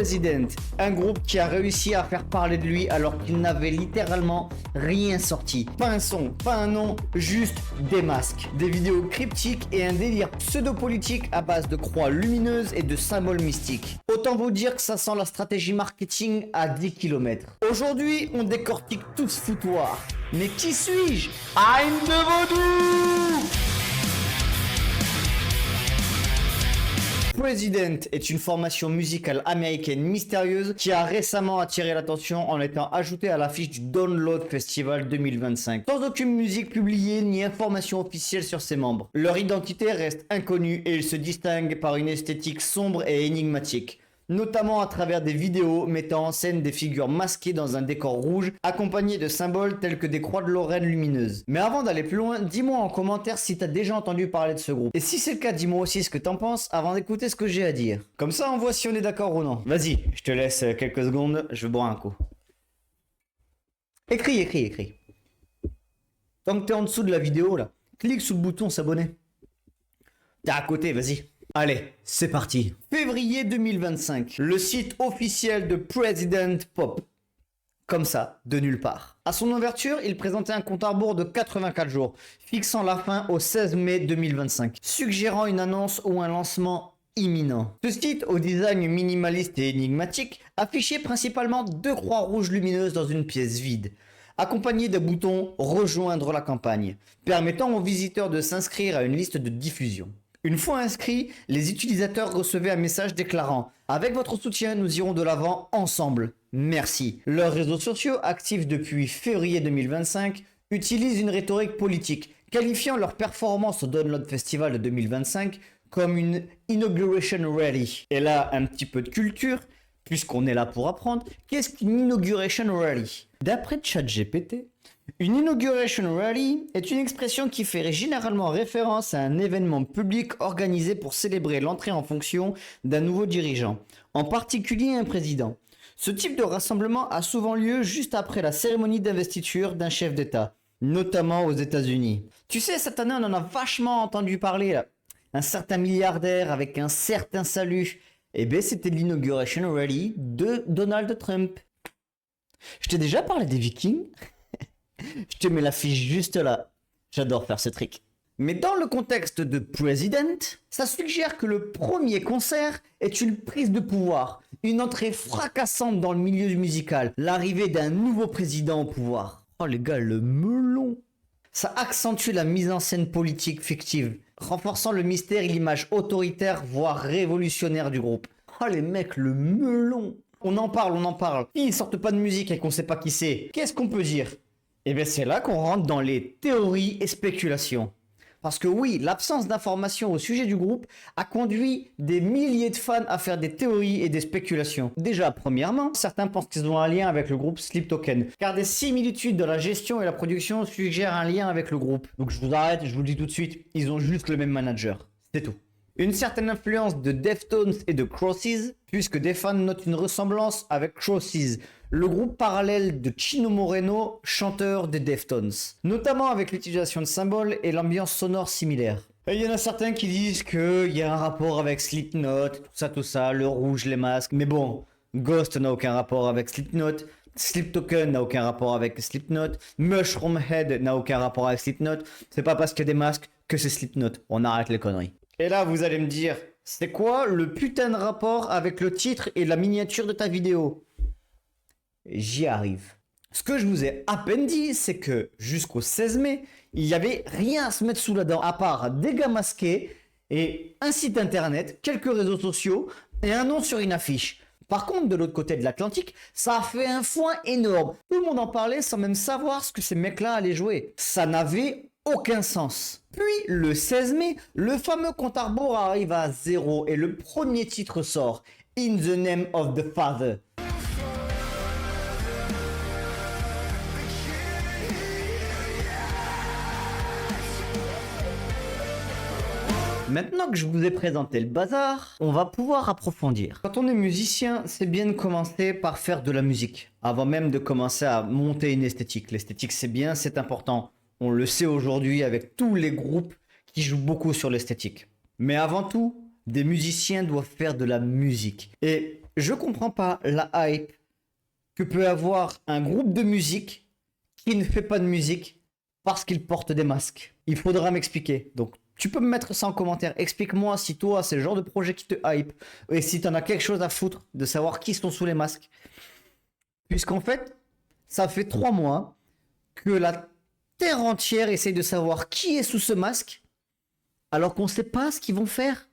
President, un groupe qui a réussi à faire parler de lui alors qu'il n'avait littéralement rien sorti. Pas un son, pas un nom, juste des masques, des vidéos cryptiques et un délire pseudo-politique à base de croix lumineuses et de symboles mystiques. Autant vous dire que ça sent la stratégie marketing à 10 km. Aujourd'hui, on décortique tout ce foutoir. Mais qui suis-je? I'm the Vaudou! President est une formation musicale américaine mystérieuse qui a récemment attiré l'attention en étant ajoutée à l'affiche du Download Festival 2025. Sans aucune musique publiée ni information officielle sur ses membres. Leur identité reste inconnue et ils se distinguent par une esthétique sombre et énigmatique. Notamment à travers des vidéos mettant en scène des figures masquées dans un décor rouge, accompagnées de symboles tels que des croix de Lorraine lumineuses. Mais avant d'aller plus loin, dis-moi en commentaire si t'as déjà entendu parler de ce groupe. Et si c'est le cas, dis-moi aussi ce que t'en penses avant d'écouter ce que j'ai à dire. Comme ça, on voit si on est d'accord ou non. Vas-y, je te laisse quelques secondes, je vais boire un coup. Écris. Tant que t'es en dessous de la vidéo, là, clique sur le bouton s'abonner. T'es à côté, vas-y. Allez, c'est parti. Février 2025, le site officiel de President Pop. Comme ça, de nulle part. À son ouverture, il présentait un compte à rebours de 84 jours, fixant la fin au 16 mai 2025, suggérant une annonce ou un lancement imminent. Ce site, au design minimaliste et énigmatique, affichait principalement deux croix rouges lumineuses dans une pièce vide, accompagné d'un bouton « Rejoindre la campagne », permettant aux visiteurs de s'inscrire à une liste de diffusion. Une fois inscrits, les utilisateurs recevaient un message déclarant « Avec votre soutien, nous irons de l'avant ensemble. Merci ». Leurs réseaux sociaux, actifs depuis février 2025, utilisent une rhétorique politique, qualifiant leur performance au Download Festival de 2025 comme une Inauguration Rally. Et là, un petit peu de culture, puisqu'on est là pour apprendre, qu'est-ce qu'une Inauguration Rally? D'après ChatGPT, une Inauguration Rally est une expression qui fait généralement référence à un événement public organisé pour célébrer l'entrée en fonction d'un nouveau dirigeant, en particulier un président. Ce type de rassemblement a souvent lieu juste après la cérémonie d'investiture d'un chef d'État, notamment aux États-Unis. Tu sais, cette année, on en a vachement entendu parler, là. Un certain milliardaire avec un certain salut. Eh bien, c'était l'Inauguration Rally de Donald Trump. Je t'ai déjà parlé des Vikings? Je te mets la fiche juste là. J'adore faire ce trick. Mais dans le contexte de President, ça suggère que le premier concert est une prise de pouvoir, une entrée fracassante dans le milieu musical, l'arrivée d'un nouveau président au pouvoir. Oh les gars, le melon. Ça accentue la mise en scène politique fictive, renforçant le mystère et l'image autoritaire, voire révolutionnaire du groupe. Oh les mecs, le melon. On en parle. Ils sortent pas de musique et qu'on sait pas qui c'est. Qu'est-ce qu'on peut dire? Et bien c'est là qu'on rentre dans les théories et spéculations. Parce que oui, l'absence d'informations au sujet du groupe a conduit des milliers de fans à faire des théories et des spéculations. Déjà, premièrement, certains pensent qu'ils ont un lien avec le groupe Sleep Token, car des similitudes dans la gestion et la production suggèrent un lien avec le groupe. Donc je vous arrête, je vous le dis tout de suite, ils ont juste le même manager. C'est tout. Une certaine influence de Deftones et de Crosses, puisque des fans notent une ressemblance avec Crosses, le groupe parallèle de Chino Moreno, chanteur des Deftones, notamment avec l'utilisation de symboles et l'ambiance sonore similaire. Et il y en a certains qui disent qu'il y a un rapport avec Slipknot, tout ça, le rouge, les masques, mais bon, Ghost n'a aucun rapport avec Slipknot, Sleep Token n'a aucun rapport avec Slipknot, Mushroom Head n'a aucun rapport avec Slipknot, c'est pas parce qu'il y a des masques que c'est Slipknot, on arrête les conneries. Et là, vous allez me dire, c'est quoi le putain de rapport avec le titre et la miniature de ta vidéo? J'y arrive. Ce que je vous ai à peine dit, c'est que jusqu'au 16 mai, il n'y avait rien à se mettre sous la dent, à part des gars masqués et un site internet, quelques réseaux sociaux et un nom sur une affiche. Par contre, de l'autre côté de l'Atlantique, ça a fait un foin énorme. Tout le monde en parlait sans même savoir ce que ces mecs-là allaient jouer. Ça n'avait aucun sens. Puis, le 16 mai, le fameux compte à rebours arrive à 0 et le premier titre sort, In the Name of the Father. Maintenant que je vous ai présenté le bazar, on va pouvoir approfondir. Quand on est musicien, c'est bien de commencer par faire de la musique, avant même de commencer à monter une esthétique. L'esthétique, c'est bien, c'est important. On le sait aujourd'hui avec tous les groupes qui jouent beaucoup sur l'esthétique. Mais avant tout, des musiciens doivent faire de la musique. Et Je comprends pas la hype que peut avoir un groupe de musique qui ne fait pas de musique parce qu'il porte des masques. Il faudra m'expliquer. Donc, tu peux me mettre ça en commentaire. Explique-moi si toi, c'est le genre de projet qui te hype et si t'en as quelque chose à foutre de savoir qui sont sous les masques. Puisqu'en fait, ça fait 3 mois que la terre entière essaye de savoir qui est sous ce masque alors qu'on ne sait pas ce qu'ils vont faire.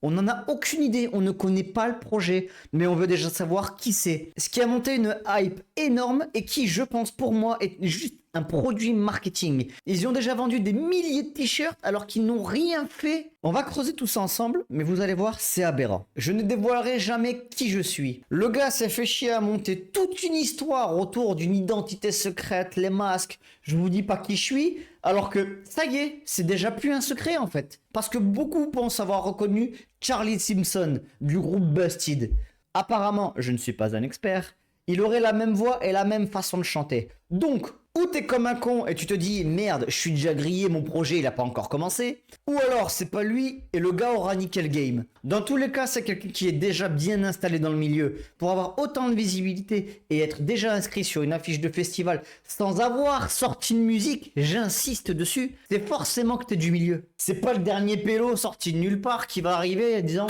On n'en a aucune idée, on ne connaît pas le projet, mais on veut déjà savoir qui c'est. Ce qui a monté une hype énorme et qui, je pense pour moi, est juste un produit marketing. Ils ont déjà vendu des milliers de t-shirts alors qu'ils n'ont rien fait. On va creuser tout ça ensemble, mais vous allez voir, c'est aberrant. Je ne dévoilerai jamais qui je suis. Le gars s'est fait chier à monter toute une histoire autour d'une identité secrète, les masques, je vous dis pas qui je suis, alors que ça y est, c'est déjà plus un secret en fait. Parce que beaucoup pensent avoir reconnu Charlie Simpson du groupe Busted. Apparemment, je ne suis pas un expert, il aurait la même voix et la même façon de chanter. Donc, ou t'es comme un con et tu te dis merde, je suis déjà grillé, mon projet il a pas encore commencé, ou alors c'est pas lui et le gars aura niqué le game. Dans tous les cas, c'est quelqu'un qui est déjà bien installé dans le milieu. Pour avoir autant de visibilité et être déjà inscrit sur une affiche de festival sans avoir sorti de musique, j'insiste dessus, c'est forcément que t'es du milieu. C'est pas le dernier pélo sorti de nulle part qui va arriver en disant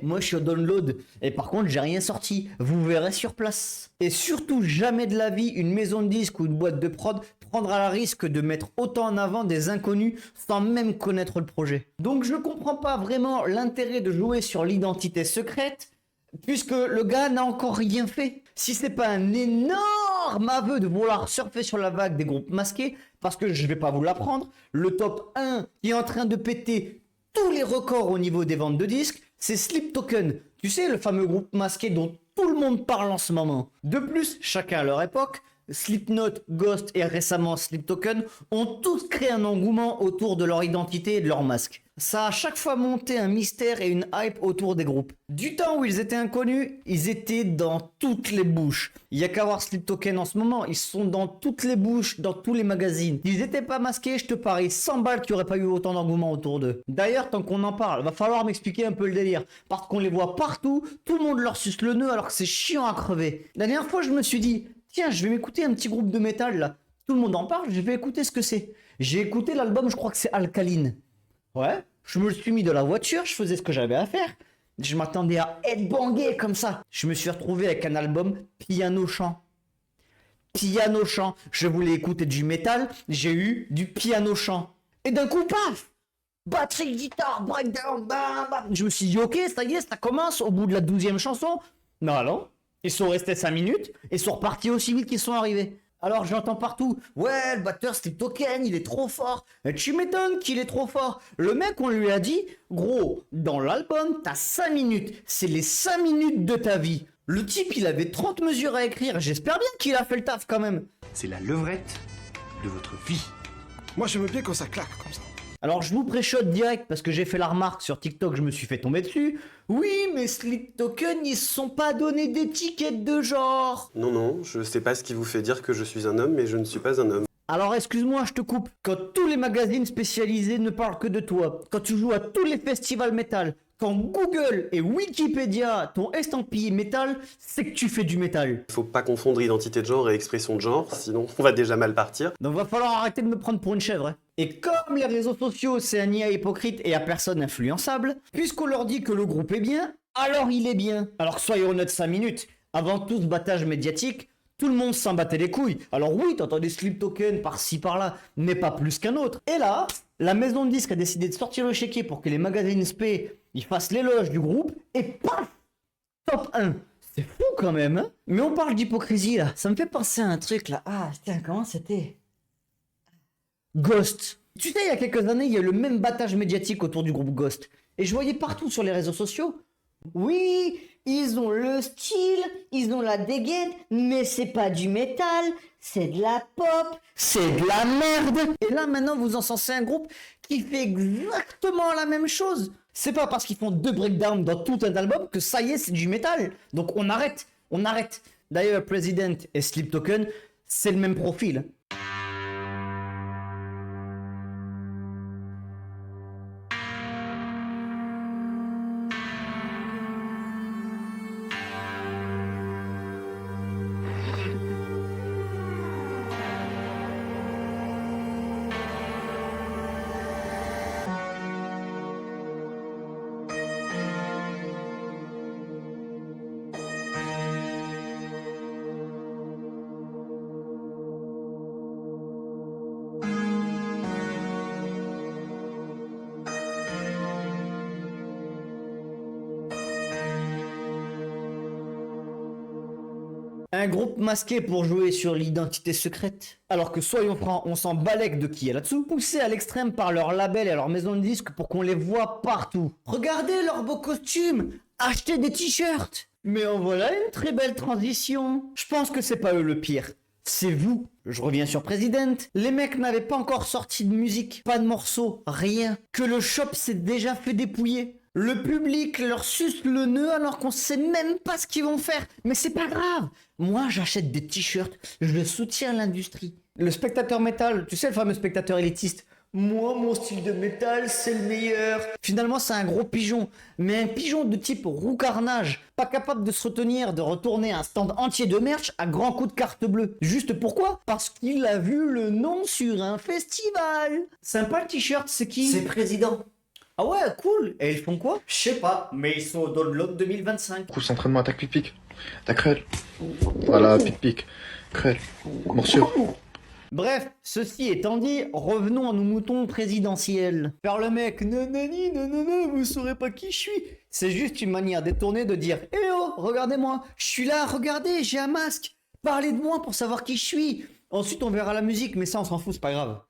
moi je suis au download et par contre j'ai rien sorti, vous verrez sur place. Et surtout jamais de la vie une maison de disques ou une boîte de prod prendra le risque de mettre autant en avant des inconnus sans même connaître le projet. Donc je comprends pas vraiment l'intérêt de jouer sur l'identité secrète puisque le gars n'a encore rien fait. Si c'est pas un énorme aveu de vouloir surfer sur la vague des groupes masqués, parce que je vais pas vous l'apprendre, le top 1 qui est en train de péter tous les records au niveau des ventes de disques, c'est Sleep Token. Tu sais, le fameux groupe masqué dont tout le monde parle en ce moment. De plus, chacun à leur époque, Slipknot, Ghost et récemment Sleep Token ont tous créé un engouement autour de leur identité et de leur masque. Ça a à chaque fois monté un mystère et une hype autour des groupes. Du temps où ils étaient inconnus, ils étaient dans toutes les bouches. Il y a qu'à voir Sleep Token en ce moment, ils sont dans toutes les bouches, dans tous les magazines. S'ils étaient pas masqués, je te parie 100 balles qu'il n'y aurait pas eu autant d'engouement autour d'eux. D'ailleurs, tant qu'on en parle, va falloir m'expliquer un peu le délire. Parce qu'on les voit partout, tout le monde leur suce le nœud alors que c'est chiant à crever. La dernière fois, je me suis dit, tiens, je vais m'écouter un petit groupe de métal là. Tout le monde en parle, je vais écouter ce que c'est. J'ai écouté l'album, je crois que c'est Alkaline. Ouais, je me le suis mis de la voiture, je faisais ce que j'avais à faire. Je m'attendais à headbanger comme ça. Je me suis retrouvé avec un album piano-chant. Piano-chant. Je voulais écouter du métal, j'ai eu du piano-chant. Et d'un coup, paf! Batterie, guitare, breakdown, bam, bam. Je me suis dit, ok, ça y est, ça commence au bout de la 12e chanson. Non, non. Ils sont restés 5 minutes et sont repartis aussi vite qu'ils sont arrivés. Alors j'entends partout, ouais, le batteur Sleep Token, il est trop fort. Et tu m'étonnes qu'il est trop fort. Le mec, on lui a dit, gros, dans l'album, t'as 5 minutes. C'est les 5 minutes de ta vie. Le type, il avait 30 mesures à écrire. J'espère bien qu'il a fait le taf quand même. C'est la levrette de votre vie. Moi, j'aime bien quand ça claque comme ça. Alors je vous préchote direct parce que j'ai fait la remarque sur TikTok, je me suis fait tomber dessus. Oui, mais Sleep Token, ils se sont pas donné d'étiquette de genre. Non, non, je sais pas ce qui vous fait dire que je suis un homme, mais je ne suis pas un homme. Alors excuse-moi, je te coupe. Quand tous les magazines spécialisés ne parlent que de toi, quand tu joues à tous les festivals métal, quand Google et Wikipédia t'ont estampillé métal, c'est que tu fais du métal. Faut pas confondre identité de genre et expression de genre, sinon on va déjà mal partir. Donc va falloir arrêter de me prendre pour une chèvre. Hein. Et comme les réseaux sociaux c'est un IA hypocrite et à personne influençable, puisqu'on leur dit que le groupe est bien, alors il est bien. Alors soyons honnêtes 5 minutes, avant tout ce battage médiatique, tout le monde s'en battait les couilles. Alors oui, t'entends des Sleep Tokens par-ci par-là, mais pas plus qu'un autre. Et là, la maison de disques a décidé de sortir le chéquier pour que les magazines SP ils fassent l'éloge du groupe, et paf, top 1. C'est fou quand même, hein. Mais on parle d'hypocrisie là, ça me fait penser à un truc là. Ah, tiens, comment c'était? Ghost. Tu sais, il y a quelques années, il y a eu le même battage médiatique autour du groupe Ghost. Et je voyais partout sur les réseaux sociaux. Oui, ils ont le style, ils ont la dégaine, mais c'est pas du métal, c'est de la pop, c'est de la merde. Et là, maintenant, vous encensez un groupe qui fait exactement la même chose. C'est pas parce qu'ils font 2 breakdowns dans tout un album que ça y est, c'est du métal. Donc on arrête, on arrête. D'ailleurs, President et Sleep Token, c'est le même profil. Un groupe masqué pour jouer sur l'identité secrète. Alors que soyons francs, on s'en balèque de qui est là-dessous. Poussés à l'extrême par leur label et leur maison de disques pour qu'on les voit partout. Regardez leurs beaux costumes. Achetez des t-shirts. Mais en voilà une très belle transition. Je pense que c'est pas eux le pire. C'est vous. Je reviens sur President. Les mecs n'avaient pas encore sorti de musique, pas de morceaux, rien. Que le shop s'est déjà fait dépouiller. Le public leur suce le nœud alors qu'on sait même pas ce qu'ils vont faire. Mais c'est pas grave. Moi, j'achète des t-shirts. Je soutiens l'industrie. Le spectateur métal, tu sais le fameux spectateur élitiste. Moi, mon style de métal, c'est le meilleur. Finalement, c'est un gros pigeon. Mais un pigeon de type roux carnage. Pas capable de se retenir, de retourner un stand entier de merch à grands coups de carte bleue. Juste pourquoi? Parce qu'il a vu le nom sur un festival. Sympa le t-shirt, c'est qui? C'est Président. Ah ouais, cool. Et ils font quoi? Je sais pas, mais ils sont au download 2025. Course entraînement attaque pic-pic. T'as creux. Voilà, pic-pic. Creux. Morsure. Bref, ceci étant dit, revenons à nos moutons présidentiels. Faire le mec, nanani, nanana, vous saurez pas qui je suis. C'est juste une manière détournée de dire, eh oh, regardez-moi, je suis là, regardez, j'ai un masque. Parlez de moi pour savoir qui je suis. Ensuite, on verra la musique, mais ça, on s'en fout, c'est pas grave.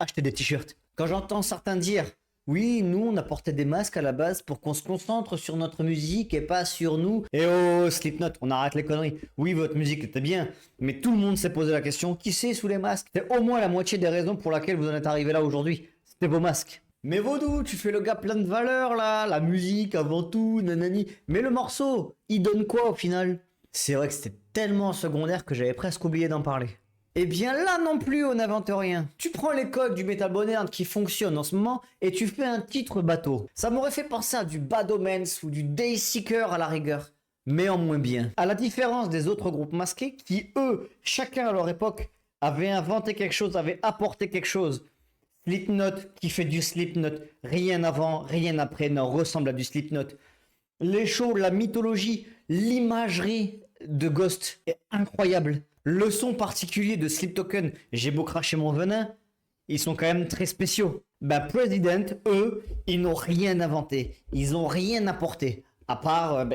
Achetez des t-shirts. Quand j'entends certains dire, oui, nous, on a porté des masques à la base pour qu'on se concentre sur notre musique et pas sur nous. Et oh, Slipknot, on arrête les conneries. Oui, votre musique était bien, mais tout le monde s'est posé la question, qui c'est sous les masques? C'est au moins la moitié des raisons pour laquelle vous en êtes arrivé là aujourd'hui. C'était vos masques. Mais Vaudou, tu fais le gars plein de valeurs là, la musique avant tout, nanani. Mais le morceau, il donne quoi au final? C'est vrai que c'était tellement secondaire que j'avais presque oublié d'en parler. Eh bien là non plus on n'invente rien. Tu prends les codes du Metal Bonheur qui fonctionne en ce moment et tu fais un titre bateau. Ça m'aurait fait penser à du Bad Omens ou du Dayseeker à la rigueur. Mais en moins bien. À la différence des autres groupes masqués qui eux, chacun à leur époque, avaient inventé quelque chose, avaient apporté quelque chose. Slipknot qui fait du Slipknot. Rien avant, rien après ne ressemble à du Slipknot. Les shows, la mythologie, l'imagerie de Ghost est incroyable. Le son particulier de Sleep Token, j'ai beau cracher mon venin, ils sont quand même très spéciaux. Bah President, eux, ils n'ont rien inventé. Ils n'ont rien apporté. À part,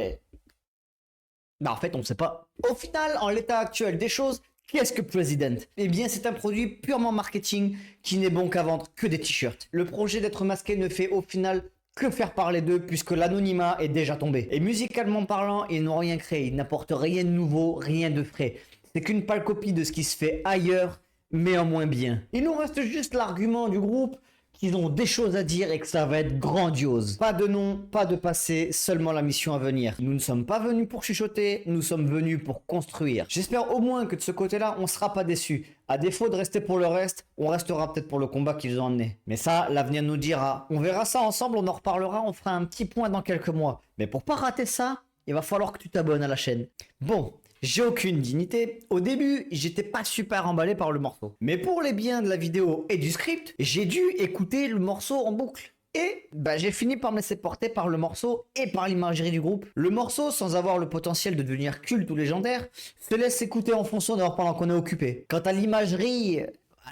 en fait, on ne sait pas. Au final, en l'état actuel des choses, qu'est-ce que President? Eh bien, c'est un produit purement marketing qui n'est bon qu'à vendre que des t-shirts. Le projet d'être masqué ne fait au final que faire parler d'eux puisque l'anonymat est déjà tombé. Et musicalement parlant, ils n'ont rien créé. Ils n'apportent rien de nouveau, rien de frais. C'est qu'une pâle copie de ce qui se fait ailleurs, mais en moins bien. Il nous reste juste l'argument du groupe qu'ils ont des choses à dire et que ça va être grandiose. Pas de nom, pas de passé, seulement la mission à venir. Nous ne sommes pas venus pour chuchoter, nous sommes venus pour construire. J'espère au moins que de ce côté-là, on sera pas déçus. À défaut de rester pour le reste, on restera peut-être pour le combat qu'ils ont emmené. Mais ça, l'avenir nous dira. On verra ça ensemble, on en reparlera, on fera un petit point dans quelques mois. Mais pour pas rater ça, il va falloir que tu t'abonnes à la chaîne. Bon. J'ai aucune dignité. Au début, j'étais pas super emballé par le morceau. Mais pour les biens de la vidéo et du script, j'ai dû écouter le morceau en boucle. Et j'ai fini par me laisser porter par le morceau et par l'imagerie du groupe. Le morceau, sans avoir le potentiel de devenir culte ou légendaire, se laisse écouter en fond sonore pendant qu'on est occupé. Quant à l'imagerie,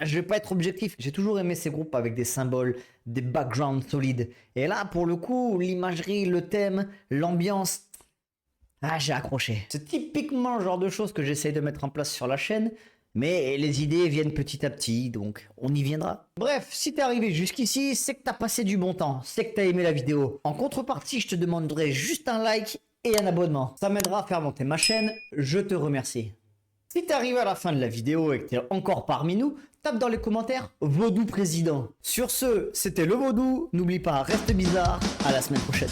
je vais pas être objectif. J'ai toujours aimé ces groupes avec des symboles, des backgrounds solides. Et là, pour le coup, l'imagerie, le thème, l'ambiance... j'ai accroché. C'est typiquement le genre de choses que j'essaye de mettre en place sur la chaîne, mais les idées viennent petit à petit, donc on y viendra. Bref, si t'es arrivé jusqu'ici, c'est que t'as passé du bon temps, c'est que t'as aimé la vidéo. En contrepartie, je te demanderai juste un like et un abonnement. Ça m'aidera à faire monter ma chaîne, je te remercie. Si t'es arrivé à la fin de la vidéo et que t'es encore parmi nous, tape dans les commentaires Vaudou Président. Sur ce, c'était le Vaudou, n'oublie pas, reste bizarre, à la semaine prochaine.